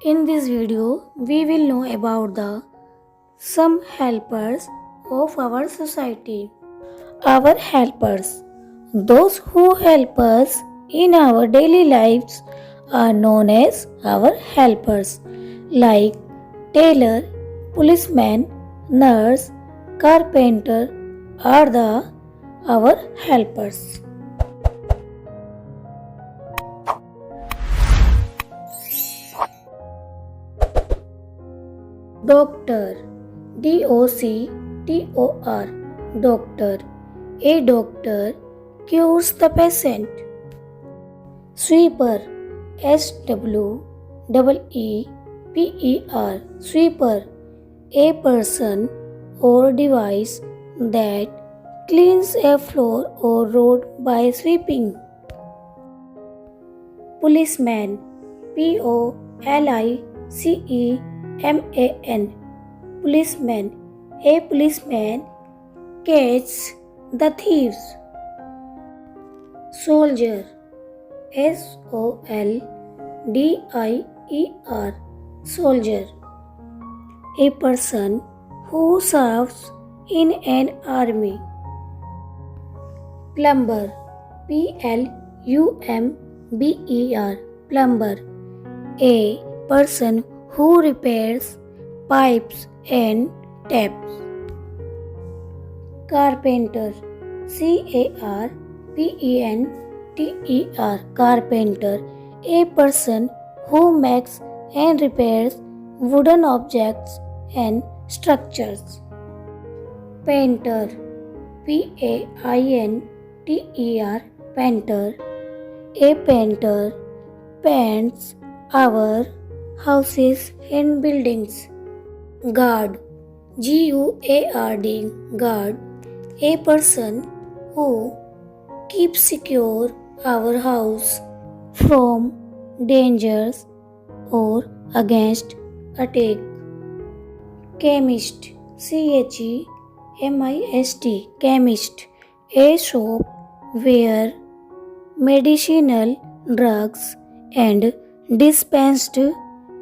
In this video, we will know about the some helpers of our society. Our helpers, those who help us in our daily lives, are known as our helpers, like tailor, policeman, nurse, carpenter are the our helpers. Doctor, Doctor, doctor. A doctor cures the patient. Sweeper, Sweeper, sweeper. A person or device that cleans a floor or road by sweeping. Policeman, Policeman, policeman. A policeman catches the thieves. Soldier, Soldier, soldier. A person who serves in an army. Plumber, Plumber, plumber. A person who repairs pipes and taps. Carpenter, Carpenter, carpenter. A person who makes and repairs wooden objects and structures. Painter, Painter, painter. A painter paints our houses and buildings. Guard, Guard, guard. A person who keeps secure our house from dangers or against attack. Chemist, Chemist, chemist. A shop where medicinal drugs and dispensed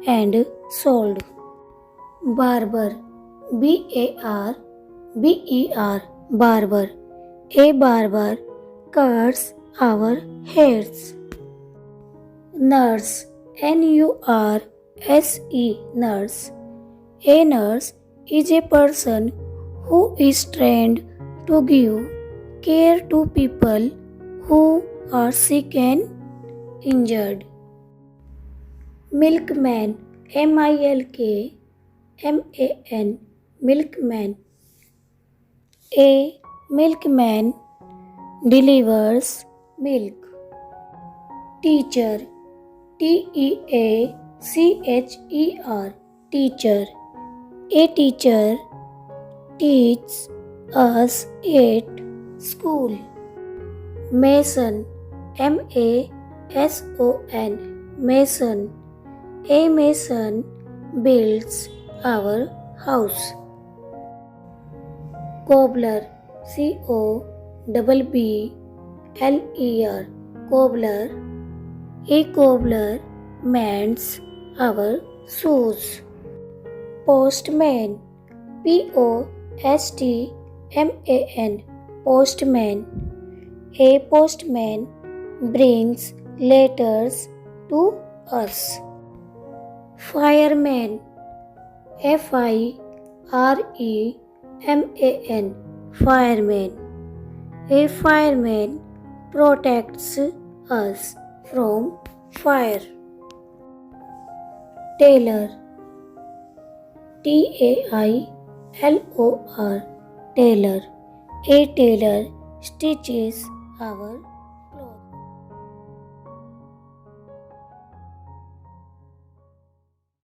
and sold. Barber, barber. A barber cuts our hairs. Nurse, nurse. A nurse is a person who is trained to give care to people who are sick and injured. Milkman, Milkman, milkman. A milkman delivers milk. Teacher, Teacher, teacher. A teacher teaches us at school. Mason, Mason, mason. A mason builds our house. Cobbler, Cobbler, cobbler. A cobbler mends our shoes. Postman, Postman, postman. A postman brings letters to us. Fireman, Fireman, fireman. A fireman protects us from fire. Tailor, Tailor, tailor. A tailor stitches our